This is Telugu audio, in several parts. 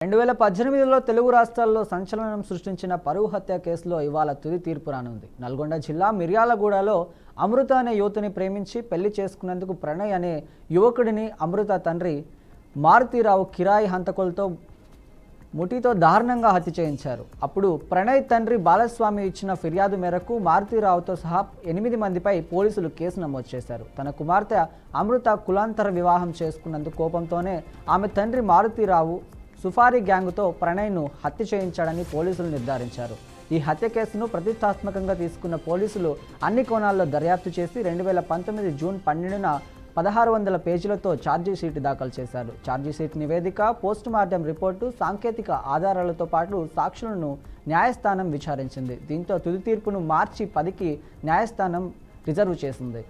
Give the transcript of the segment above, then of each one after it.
2018లో తెలుగు రాష్ట్రాల్లో సంచలనం సృష్టించిన పరువు హత్య కేసులో ఇవాళ తుది తీర్పు రానుంది. నల్గొండ జిల్లా మిర్యాలగూడలో అమృత అనే యువతిని ప్రేమించి పెళ్లి చేసుకునేందుకు ప్రణయ్ అనే యువకుడిని అమృత తండ్రి మారుతీరావు కిరాయి హంతకులతో ముఠాతో దారుణంగా హత్య చేయించారు. అప్పుడు ప్రణయ్ తండ్రి బాలస్వామి ఇచ్చిన ఫిర్యాదు మేరకు మారుతీరావుతో సహా 8 మందిపై పోలీసులు కేసు నమోదు చేశారు. తన కుమార్తె అమృత కులాంతర వివాహం చేసుకున్నందుకు కోపంతోనే ఆమె తండ్రి మారుతీరావు సుఫారీ గ్యాంగ్తో ప్రణయ్ను హత్య చేయించాడని పోలీసులు నిర్ధారించారు. ఈ హత్య కేసును ప్రతిష్టాత్మకంగా తీసుకున్న పోలీసులు అన్ని కోణాల్లో దర్యాప్తు చేసి 2019 జూన్ 12న 1600 పేజీలతో ఛార్జీషీట్ దాఖలు చేశారు. ఛార్జీషీట్ నివేదిక, పోస్టుమార్టం రిపోర్టు, సాంకేతిక ఆధారాలతో పాటు సాక్షులను న్యాయస్థానం విచారించింది. దీంతో తుది తీర్పును మార్చి 10కి న్యాయస్థానం రిజర్వ్ చేసింది.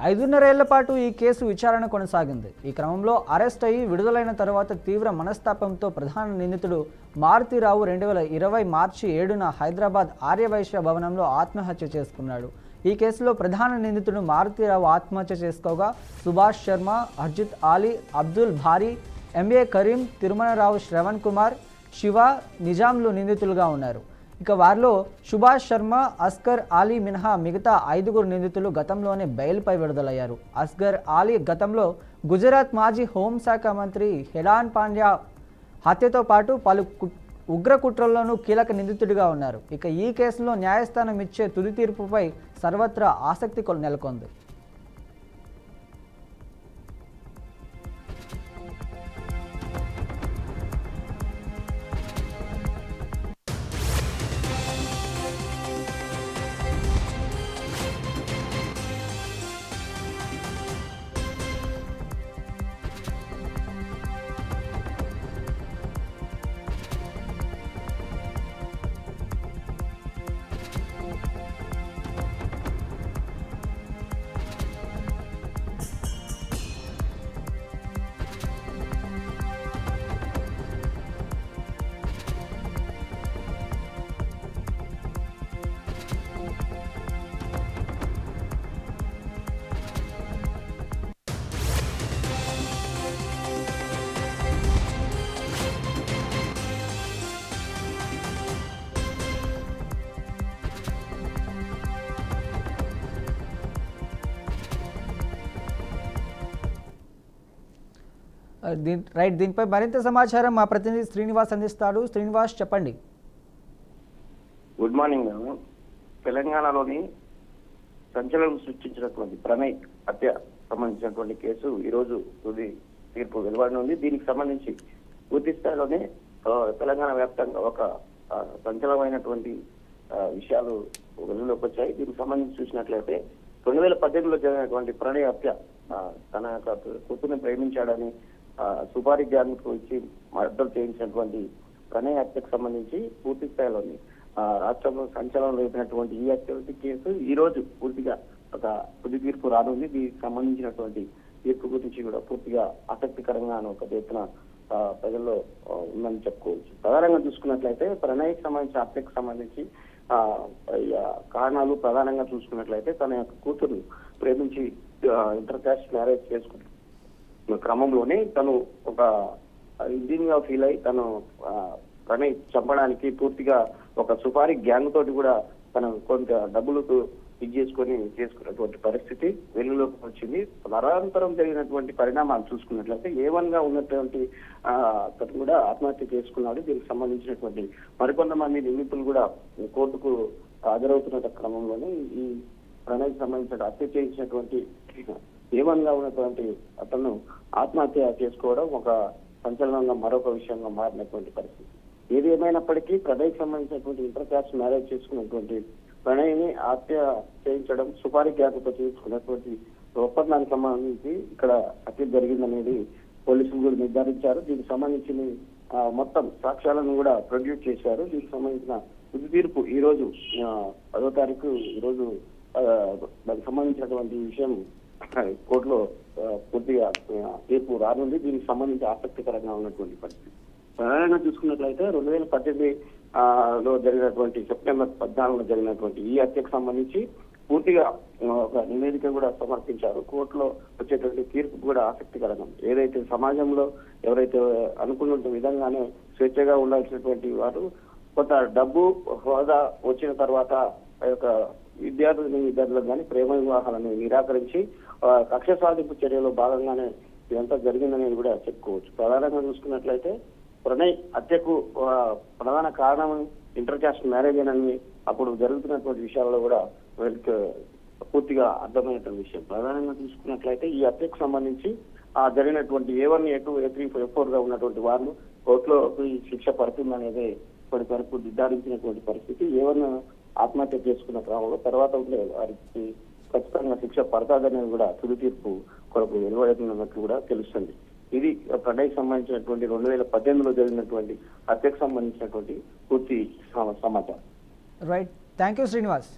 ఐదున్నరేళ్ల పాటు ఈ కేసు విచారణ కొనసాగింది. ఈ క్రమంలో అరెస్ట్ అయ్యి విడుదలైన తర్వాత తీవ్ర మనస్తాపంతో ప్రధాన నిందితుడు మారుతీరావు 2020 మార్చి 7న హైదరాబాద్ ఆర్యవైశ్య భవనంలో ఆత్మహత్య చేసుకున్నాడు. ఈ కేసులో ప్రధాన నిందితుడు మారుతీరావు ఆత్మహత్య చేసుకోగా సుభాష్ శర్మ, అర్జిత్ ఆలీ, అబ్దుల్ భారీ, ఎంఏ కరీం, తిరుమలరావు, శ్రవణ్ కుమార్, శివ, నిజాంలు నిందితులుగా ఉన్నారు. ఇక వారిలో సుభాష్ శర్మ, అస్గర్ ఆలీ మినహా మిగతా 5గురు నిందితులు గతంలోనే బెయిల్పై విడుదలయ్యారు. అస్గర్ ఆలీ గతంలో గుజరాత్ మాజీ హోంశాఖ మంత్రి హెలాన్ పాండ్యా హత్యతో పాటు పలు ఉగ్ర కుట్రల్లోనూ కీలక నిందితుడిగా ఉన్నారు. ఇక ఈ కేసులో న్యాయస్థానం ఇచ్చే తుది తీర్పుపై సర్వత్రా ఆసక్తి నెలకొంది. దీనిపై మరింత సమాచారం మా ప్రతినిధి శ్రీనివాస్ అందిస్తాడు. శ్రీనివాస్, చెప్పండి. Good morning. తెలంగాణలోని సంచలనం సృష్టించినటువంటి ప్రణయ్ హత్య సంబంధించినటువంటి కేసు ఈరోజు తుది తీర్పు వెలువడనుంది. దీనికి సంబంధించి పూర్తి స్థాయిలోనే తెలంగాణ వ్యాప్తంగా ఒక సంచలనమైనటువంటి విషయాలు వెలుగులోకి వచ్చాయి. దీనికి సంబంధించి చూసినట్లయితే 2018లో జరిగినటువంటి ప్రణయ్ హత్య, తన యొక్క కూతుర్ని ప్రేమించాడని సుపారీ గ్యాంగ్ ఇచ్చి మర్డర్ చేయించినటువంటి ప్రణయ్ హత్యకు సంబంధించి పూర్తి స్థాయిలోని రాష్ట్రంలో సంచలనం రేపినటువంటి ఈ హత్య కేసు ఈ రోజు పూర్తిగా ఒక తుది తీర్పు రానుంది. దీనికి సంబంధించినటువంటి తీర్పు గురించి కూడా పూర్తిగా ఆసక్తికరంగా ఒక ఎత్తున ప్రజల్లో ఉందని చెప్పుకోవచ్చు. ప్రధానంగా చూసుకున్నట్లయితే ప్రణయ్కి సంబంధించి హత్యకు సంబంధించి కారణాలు ప్రధానంగా చూసుకున్నట్లయితే తన యొక్క కూతురు ప్రేమించి ఇంటర్ కాస్ట్ మ్యారేజ్ చేసుకున్న క్రమంలోనే తను ఒక ఇంజనీర్ గా ఫీల్ అయి తను ప్రణయ్ చంపడానికి పూర్తిగా ఒక సుపారీ గ్యాంగ్ తోటి కూడా తను కొంత డబ్బులకు చేసుకున్నటువంటి పరిస్థితి వెలుగులోకి వచ్చింది. నరాంతరం జరిగినటువంటి పరిణామాలు చూసుకున్నట్లయితే A1 గా ఉన్నటువంటి అతను కూడా ఆత్మహత్య చేసుకున్నాడు. దీనికి సంబంధించినటువంటి మరికొంతమంది నిందితులు కూడా కోర్టుకు హాజరవుతున్న క్రమంలోనే ఈ ప్రణయ్కి సంబంధించిన హత్య చేయించినటువంటి A1 గా ఉన్నటువంటి అతను ఆత్మహత్య చేసుకోవడం ఒక సంచలనంగా మరొక విషయంగా మారినటువంటి పరిస్థితి. ఏది ఏమైనప్పటికీ ప్రణయ్కి సంబంధించినటువంటి ఇంటర్ కాస్ట్ మ్యారేజ్ చేసుకున్నటువంటి ప్రణయ్ని హత్య చేయించడం సుపారీ గ్యాప్తో చేసుకున్నటువంటి ఒప్పందానికి సంబంధించి ఇక్కడ హత్య జరిగిందనేది పోలీసులు కూడా నిర్ధారించారు. దీనికి సంబంధించిన మొత్తం సాక్ష్యాలను కూడా ప్రొడ్యూస్ చేశారు. దీనికి సంబంధించిన తుది తీర్పు ఈ రోజు 10వ తారీఖు ఈ రోజు దానికి సంబంధించినటువంటి విషయం కోర్టులో పూర్తిగా తీర్పు రానుంది. దీనికి సంబంధించి ఆసక్తికరంగా ఉన్నటువంటి పరిస్థితి. ప్రధానంగా చూసుకున్నట్లయితే 2018 లో జరిగినటువంటి సెప్టెంబర్ 14లో జరిగినటువంటి ఈ హత్యకు సంబంధించి పూర్తిగా ఒక నివేదిక కూడా సమర్పించారు. కోర్టులో వచ్చేటువంటి తీర్పు కూడా ఆసక్తికరంగా ఏదైతే సమాజంలో ఎవరైతే అనుకున్న విధంగానే స్వేచ్ఛగా ఉండాల్సినటువంటి వారు కొంత డబ్బు హోదా వచ్చిన తర్వాత ఆ యొక్క విద్యార్థులకు కానీ ప్రేమ వివాహాలను నిరాకరించి కక్ష సాధింపు చర్యలో భాగంగానే ఇదంతా జరిగిందనేది కూడా చెప్పుకోవచ్చు. ప్రధానంగా చూసుకున్నట్లయితే ప్రణయ్ హత్యకు ప్రధాన కారణం ఇంటర్ కాస్ట్ మ్యారేజ్ అని అప్పుడు జరుగుతున్నటువంటి విషయాల్లో కూడా వీళ్ళకి పూర్తిగా అర్థమైనటువంటి విషయం. ప్రధానంగా చూసుకున్నట్లయితే ఈ హత్యకు సంబంధించి జరిగినటువంటి A1, A2, A3, A4 గా ఉన్నటువంటి వారు కోర్టులో ఈ శిక్ష పడుతుందనేది ఇప్పటి వరకు నిర్ధారించినటువంటి పరిస్థితి. A1 ఆత్మహత్య చేసుకున్న క్రమంలో తర్వాత ఉండే వారికి ఖచ్చితంగా శిక్ష పడతాదనేది కూడా తుది తీర్పు కొరకు వెలువడుతున్నట్లు కూడా తెలుస్తుంది. ఇది ప్రణయ్కి సంబంధించినటువంటి 2018లో జరిగినటువంటి హత్యకు సంబంధించినటువంటి పూర్తి సమాచారం. Right, thank you Srinivas.